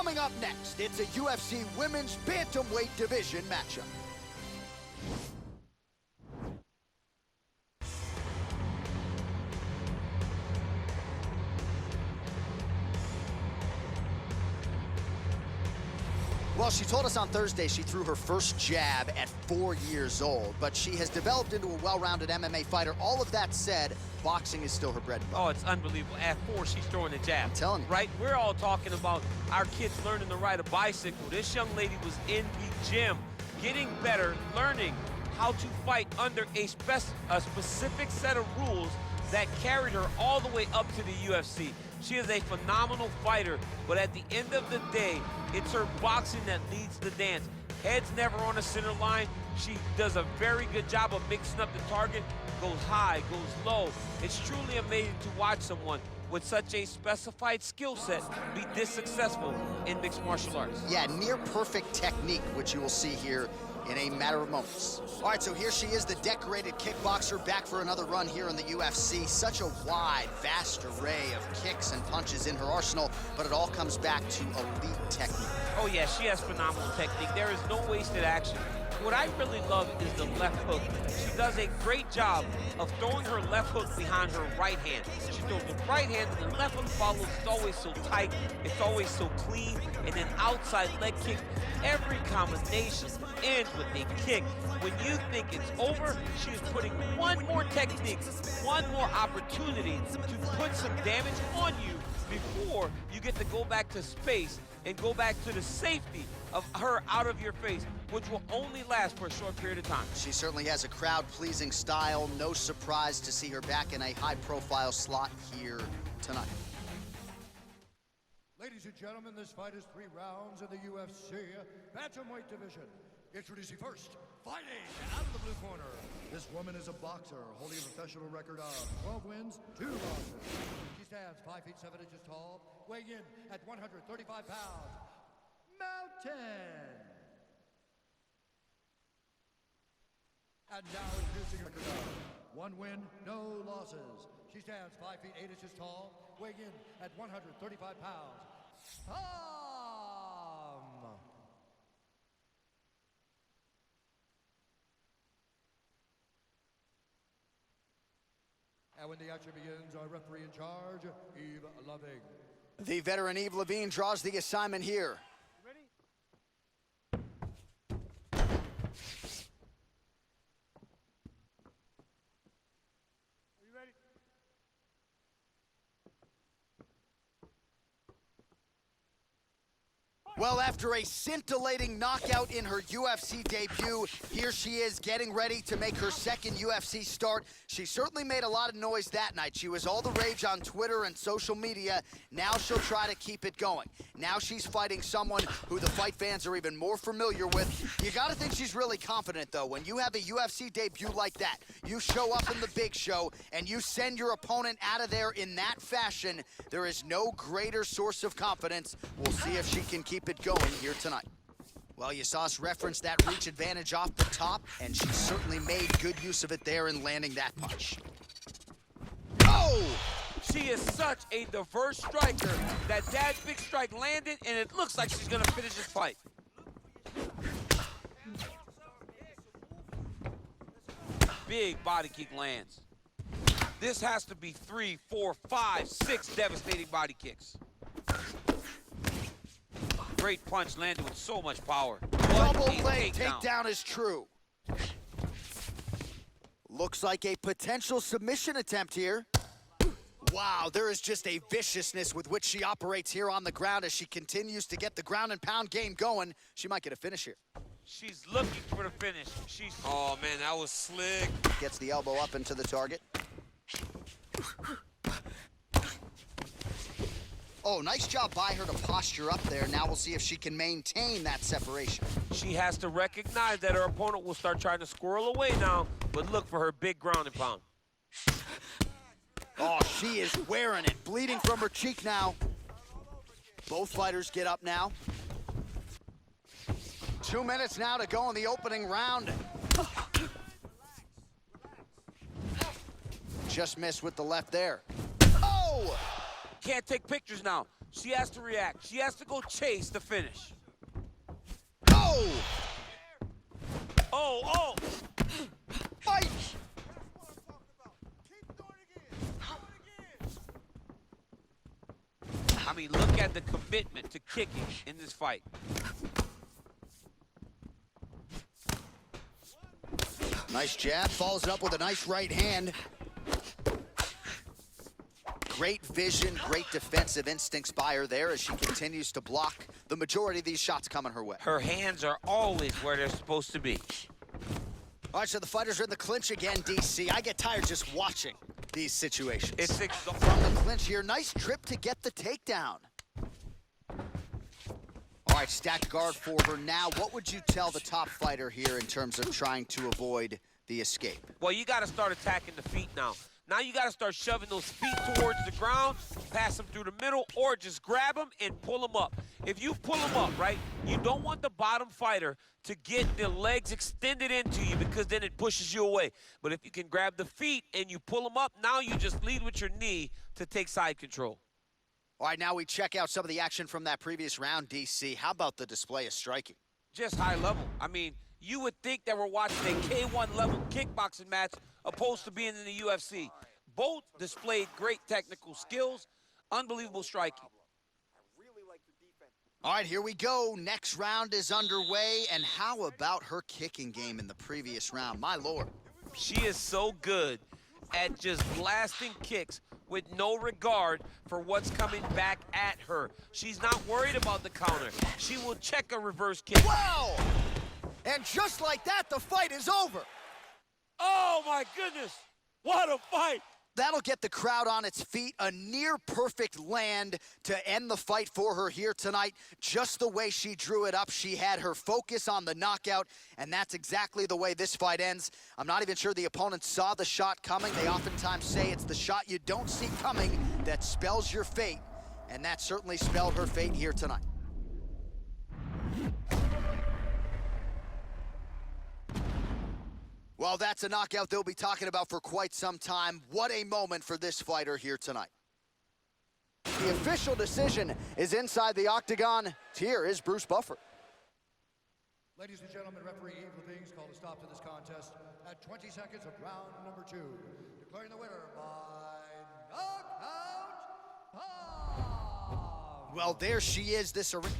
Coming up next, it's a UFC Women's Bantamweight Division matchup. Well, she told us on Thursday she threw her first jab at 4 years old, but she has developed into a well-rounded MMA fighter. All of that said, boxing is still her bread and butter. Oh, it's unbelievable. At 4, she's throwing a jab. I'm telling you. Right? We're all talking about our kids learning to ride a bicycle. This young lady was in the gym, getting better, learning how to fight under a specific set of rules that carried her all the way up to the UFC. She is a phenomenal fighter, but at the end of the day, it's her boxing that leads the dance. Head's never on the center line. She does a very good job of mixing up the target, goes high, goes low. It's truly amazing to watch someone with such a specified skill set be this successful in mixed martial arts. Yeah, near perfect technique, which you will see here in a matter of moments. All right, so here she is, the decorated kickboxer, back for another run here in the UFC. Such a wide, vast array of kicks and punches in her arsenal, but it all comes back to elite technique. Oh yeah, she has phenomenal technique. There is no wasted action. What I really love is the left hook. She does a great job of throwing her left hook behind her right hand. She throws the right hand and the left hook follows. It's always so tight. It's always so clean. And then outside leg kick. Every combination ends with a kick. When you think it's over, she is putting one more technique, one more opportunity to put some damage on you before you get to go back to space and go back to the safety of her out of your face, which will only last for a short period of time. She certainly has a crowd-pleasing style. No surprise to see her back in a high-profile slot here tonight. Ladies and gentlemen, this fight is 3 rounds in the UFC Bantamweight division. Introducing first, fighting out of the blue corner. This woman is a boxer, holding a professional record of 12 wins, 2 losses. She stands 5 feet 7 inches tall, weighing in at 135 pounds. Mountain! And now introducing her record of 1 win, no losses. She stands 5 feet 8 inches tall, weighing in at 135 pounds. Tom! And when the action begins, our referee in charge, Eve Loving. The veteran Eve Levine draws the assignment here. Well, after a scintillating knockout in her UFC debut, here she is getting ready to make her second UFC start. She certainly made a lot of noise that night. She was all the rage on Twitter and social media. Now she'll try to keep it going. Now she's fighting someone who the fight fans are even more familiar with. You gotta think she's really confident, though. When you have a UFC debut like that, you show up in the big show, and you send your opponent out of there in that fashion, there is no greater source of confidence. We'll see if she can keep it going here tonight. Well, you saw us reference that reach advantage off the top, and she certainly made good use of it there in landing that punch. Oh! She is such a diverse striker that big strike landed, and it looks like she's gonna finish this fight. Big body kick lands. This has to be 3, 4, 5, 6 devastating body kicks. Great punch landed with so much power. Double leg takedown is true. Looks like a potential submission attempt here. Wow, there is just a viciousness with which she operates here on the ground as she continues to get the ground and pound game going. She might get a finish here. She's looking for the finish. Oh man, that was slick. Gets the elbow up into the target. Oh, nice job by her to posture up there. Now we'll see if she can maintain that separation. She has to recognize that her opponent will start trying to squirrel away now, but look for her big ground and pound. Oh, she is wearing it. Bleeding from her cheek now. Both fighters get up now. 2 minutes now to go in the opening round. Just missed with the left there. Oh! Can't take pictures now. She has to react. She has to go chase the finish. Oh! Oh! Fight! I mean, look at the commitment to kicking in this fight. Nice jab, follows it up with a nice right hand. Great vision, great defensive instincts by her there as she continues to block the majority of these shots coming her way. Her hands are always where they're supposed to be. All right, so the fighters are in the clinch again, DC. I get tired just watching these situations. It's from the clinch here. Nice trip to get the takedown. All right, stacked guard for her now. What would you tell the top fighter here in terms of trying to avoid the escape? Well, you got to start attacking the feet now. Now you got to start shoving those feet towards the ground, pass them through the middle, or just grab them and pull them up. If you pull them up, right, you don't want the bottom fighter to get the legs extended into you because then it pushes you away. But if you can grab the feet and you pull them up, now you just lead with your knee to take side control. All right, now we check out some of the action from that previous round, DC. How about the display of striking? Just high level. I mean, you would think that we're watching a K1 level kickboxing match opposed to being in the UFC. Both displayed great technical skills, unbelievable striking. All right, here we go. Next round is underway. And how about her kicking game in the previous round? My Lord. She is so good at just blasting kicks with no regard for what's coming back at her. She's not worried about the counter. She will check a reverse kick. Wow! And just like that, the fight is over. Oh, my goodness. What a fight. That'll get the crowd on its feet. A near-perfect land to end the fight for her here tonight. Just the way she drew it up, she had her focus on the knockout, and that's exactly the way this fight ends. I'm not even sure the opponent saw the shot coming. They oftentimes say it's the shot you don't see coming that spells your fate, and that certainly spelled her fate here tonight. Well, that's a knockout they'll be talking about for quite some time. What a moment for this fighter here tonight. The official decision is inside the octagon. Here is Bruce Buffer. Ladies and gentlemen, referee Eve Leving's called a stop to this contest at 20 seconds of round number 2. Declaring the winner by knockout. Well, there she is, this arena.